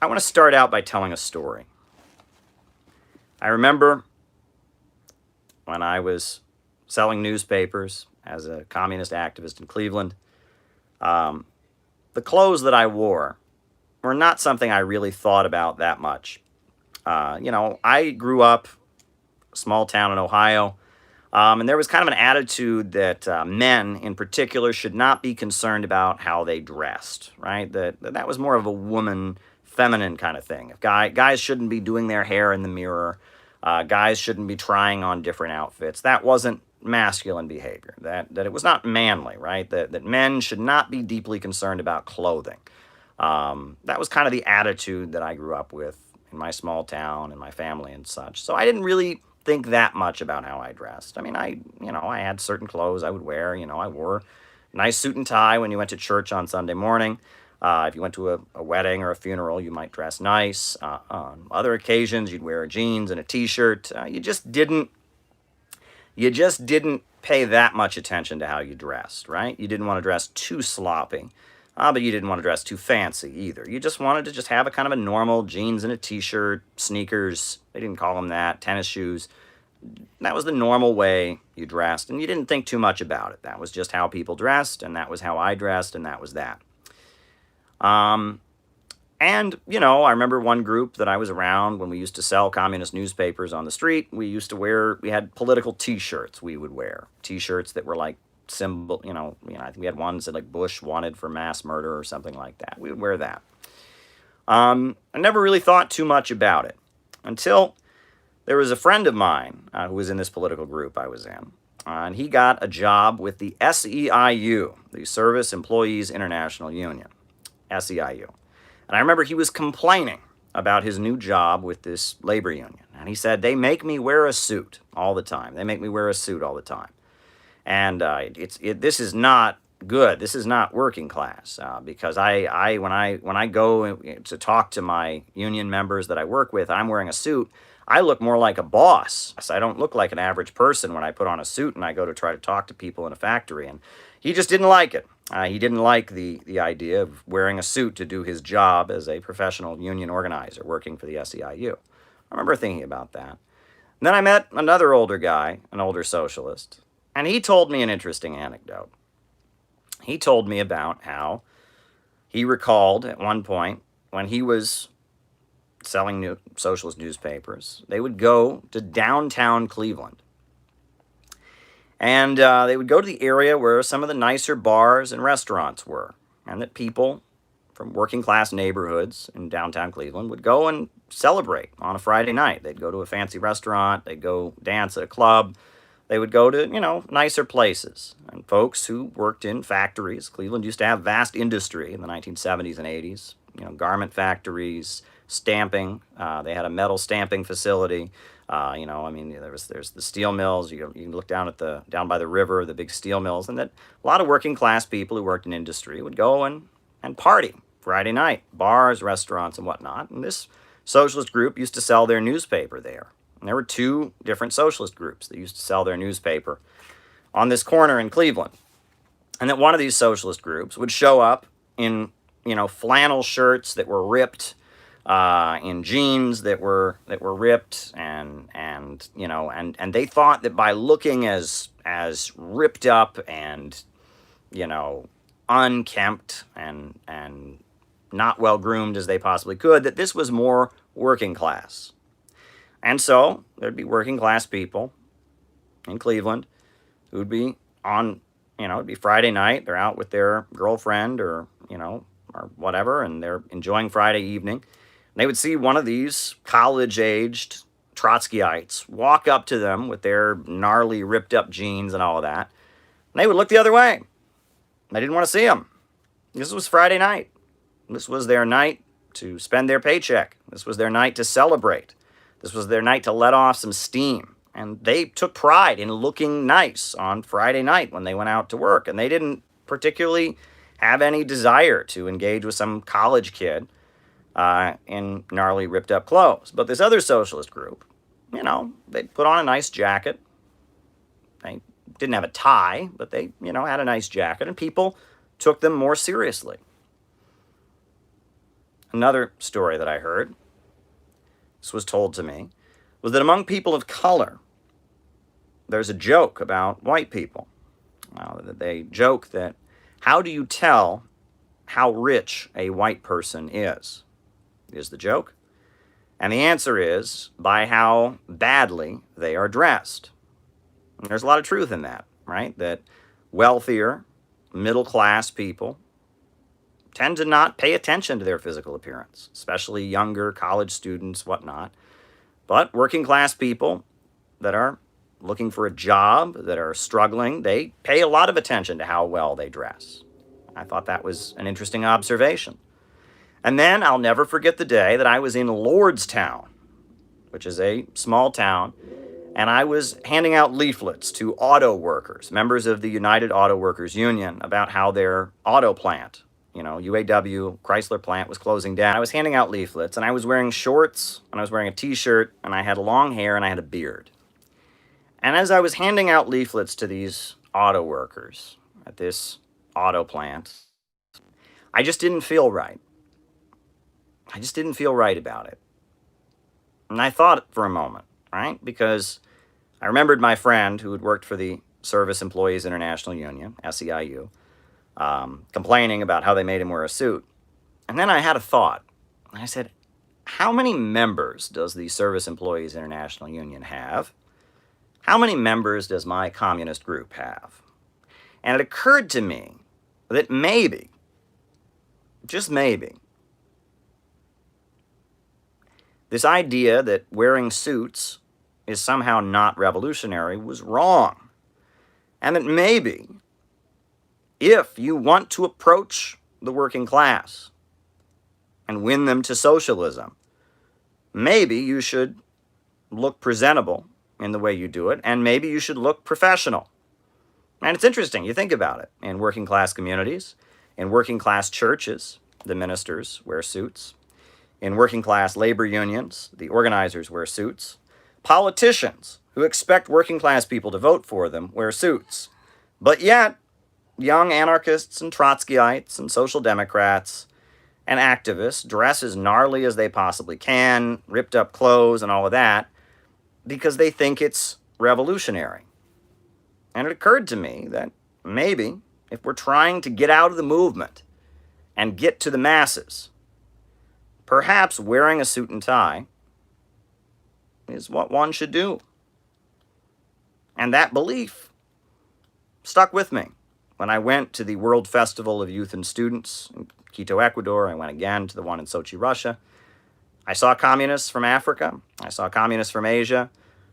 I want to start out by telling a story. I remember when I was selling newspapers as a communist activist in Cleveland, um, the clothes that I wore were not something I really thought about that much. I grew up small town in Ohio, and there was kind of an attitude that men, in particular, should not be concerned about how they dressed. Right? That was more of a woman, feminine kind of thing. If guys shouldn't be doing their hair in the mirror, guys shouldn't be trying on different outfits. That wasn't masculine behavior. That it was not manly. Right? That men should not be deeply concerned about clothing. That was kind of the attitude that I grew up with in my small town and my family and such. So I didn't really think that much about how I dressed. I mean, I had certain clothes I would wear. I wore a nice suit and tie when you went to church on Sunday morning. If you went to a wedding or a funeral, you might dress nice. On other occasions, you'd wear jeans and a t-shirt. You just didn't pay that much attention to how you dressed, right? You didn't want to dress too sloppy. But you didn't want to dress too fancy either. You just wanted to just have a kind of a normal jeans and a t-shirt, sneakers, they didn't call them that, tennis shoes. That was the normal way you dressed, and you didn't think too much about it. That was just how people dressed, and that was how I dressed, and that was that. Um, I remember one group that I was around when we used to sell communist newspapers on the street. We had political t-shirts we would wear. T-shirts that were like symbol, I think we had ones that like Bush wanted for mass murder or something like that. We would wear that. I never really thought too much about it until there was a friend of mine who was in this political group I was in. And he got a job with the SEIU, the Service Employees International Union, SEIU. And I remember he was complaining about his new job with this labor union. And he said, they make me wear a suit all the time. They make me wear a suit all the time. And this is not good. This is not working class because when I go to talk to my union members that I work with, I'm wearing a suit. I look more like a boss. I don't look like an average person when I put on a suit and I go to try to talk to people in a factory. And he just didn't like it. He didn't like the idea of wearing a suit to do his job as a professional union organizer working for the SEIU. I remember thinking about that. And then I met another older guy, an older socialist, and he told me an interesting anecdote. He told me about how he recalled at one point when he was selling socialist newspapers, they would go to downtown Cleveland. And they would go to the area where some of the nicer bars and restaurants were, and that people from working class neighborhoods in downtown Cleveland would go and celebrate on a Friday night. They'd go to a fancy restaurant, they'd go dance at a club, they would go to, nicer places. And folks who worked in factories, Cleveland used to have vast industry in the 1970s and 80s, garment factories, stamping. They had a metal stamping facility. There's the steel mills. You can look down by the river, the big steel mills, and that a lot of working class people who worked in industry would go and party Friday night, bars, restaurants, and whatnot. And this socialist group used to sell their newspaper there. And there were two different socialist groups that used to sell their newspaper on this corner in Cleveland. And that one of these socialist groups would show up in, flannel shirts that were ripped, in jeans that were ripped, and they thought that by looking as ripped up and, unkempt and not well groomed as they possibly could, that this was more working class. And so there'd be working class people in Cleveland who'd be on, it'd be Friday night. They're out with their girlfriend or whatever, and they're enjoying Friday evening. And they would see one of these college-aged Trotskyites walk up to them with their gnarly, ripped-up jeans and all of that. And they would look the other way. They didn't want to see them. This was Friday night. This was their night to spend their paycheck. This was their night to celebrate. This was their night to let off some steam. And they took pride in looking nice on Friday night when they went out to work. And they didn't particularly have any desire to engage with some college kid in gnarly, ripped-up clothes. But this other socialist group, they put on a nice jacket. They didn't have a tie, but they, had a nice jacket. And people took them more seriously. Another story that I heard, this was told to me, was that among people of color, there's a joke about white people. They joke that, how do you tell how rich a white person is the joke. And the answer is by how badly they are dressed. And there's a lot of truth in that, right? That wealthier, middle-class people tend to not pay attention to their physical appearance, especially younger college students, whatnot. But working-class people that are looking for a job, that are struggling, they pay a lot of attention to how well they dress. I thought that was an interesting observation. And then I'll never forget the day that I was in Lordstown, which is a small town, and I was handing out leaflets to auto workers, members of the United Auto Workers Union, about how their auto plant, UAW, Chrysler plant, was closing down. I was handing out leaflets, and I was wearing shorts, and I was wearing a t-shirt, and I had long hair, and I had a beard. And as I was handing out leaflets to these auto workers at this auto plant, I just didn't feel right. I just didn't feel right about it. And I thought for a moment, right? Because I remembered my friend who had worked for the Service Employees International Union, SEIU, complaining about how they made him wear a suit. And then I had a thought. I said, how many members does the Service Employees International Union have? How many members does my communist group have? And it occurred to me that maybe, just maybe, this idea that wearing suits is somehow not revolutionary was wrong. And that maybe, if you want to approach the working class and win them to socialism, maybe you should look presentable in the way you do it, and maybe you should look professional. And it's interesting, you think about it. In working class communities, in working class churches, the ministers wear suits. In working class labor unions, the organizers wear suits. Politicians who expect working class people to vote for them wear suits. But yet, young anarchists and Trotskyites and social democrats and activists dress as gnarly as they possibly can, ripped up clothes and all of that, because they think it's revolutionary. And it occurred to me that maybe if we're trying to get out of the movement and get to the masses, perhaps wearing a suit and tie is what one should do. And that belief stuck with me. When I went to the World Festival of Youth and Students in Quito, Ecuador, I went again to the one in Sochi, Russia. I saw communists from Africa. I saw communists from Asia.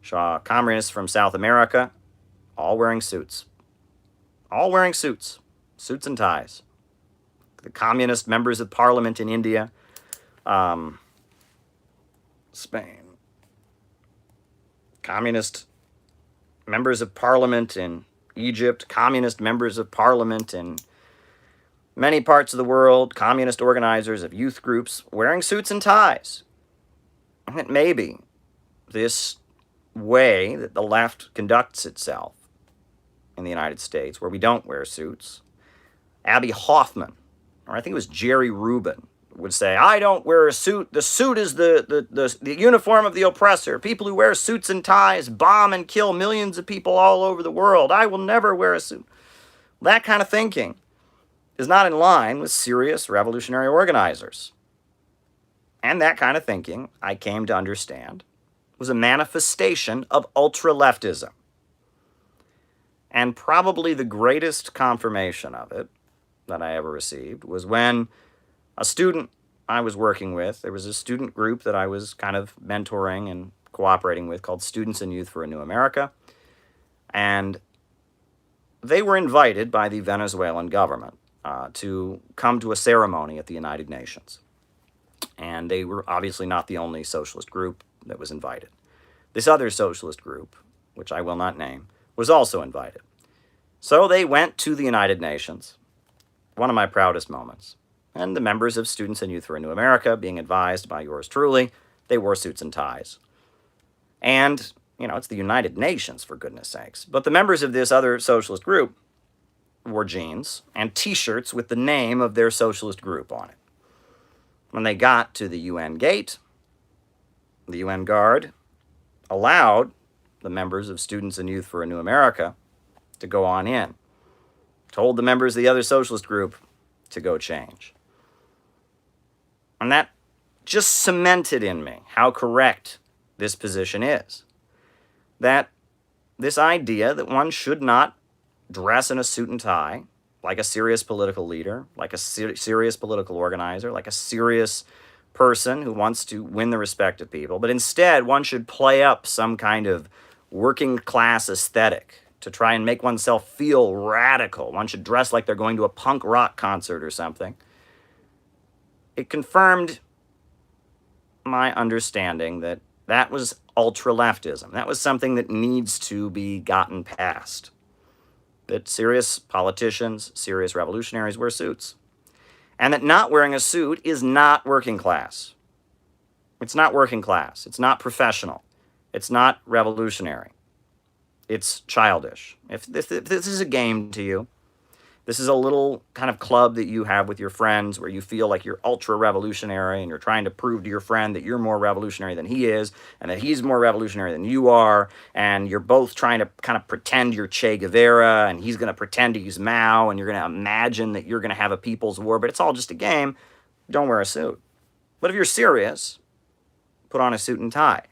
Saw communists from South America, all wearing suits. All wearing suits. Suits and ties. The communist members of parliament in India, Spain. Communist members of parliament in Egypt, communist members of parliament in many parts of the world, communist organizers of youth groups wearing suits and ties. And that maybe this way that the left conducts itself in the United States, where we don't wear suits, Abby Hoffman, or I think it was Jerry Rubin, would say, I don't wear a suit. The suit is the uniform of the oppressor. People who wear suits and ties bomb and kill millions of people all over the world. I will never wear a suit. That kind of thinking is not in line with serious revolutionary organizers. And that kind of thinking, I came to understand, was a manifestation of ultra-leftism. And probably the greatest confirmation of it that I ever received was when a student I was working with, there was a student group that I was kind of mentoring and cooperating with called Students and Youth for a New America. And they were invited by the Venezuelan government to come to a ceremony at the United Nations. And they were obviously not the only socialist group that was invited. This other socialist group, which I will not name, was also invited. So they went to the United Nations, one of my proudest moments. And the members of Students and Youth for a New America, being advised by yours truly, they wore suits and ties. And, it's the United Nations, for goodness sakes. But the members of this other socialist group wore jeans and t-shirts with the name of their socialist group on it. When they got to the UN gate, the UN Guard allowed the members of Students and Youth for a New America to go on in, told the members of the other socialist group to go change. And that just cemented in me how correct this position is. That this idea that one should not dress in a suit and tie like a serious political leader, like a serious political organizer, like a serious person who wants to win the respect of people, but instead one should play up some kind of working class aesthetic to try and make oneself feel radical. One should dress like they're going to a punk rock concert or something. It confirmed my understanding that that was ultra-leftism. That was something that needs to be gotten past. That serious politicians, serious revolutionaries wear suits. And that not wearing a suit is not working class. It's not working class. It's not professional. It's not revolutionary. It's childish. If this is a game to you, this is a little kind of club that you have with your friends where you feel like you're ultra-revolutionary and you're trying to prove to your friend that you're more revolutionary than he is and that he's more revolutionary than you are, and you're both trying to kind of pretend you're Che Guevara and he's going to pretend he's Mao, and you're going to imagine that you're going to have a people's war, but it's all just a game. Don't wear a suit. But if you're serious, put on a suit and tie.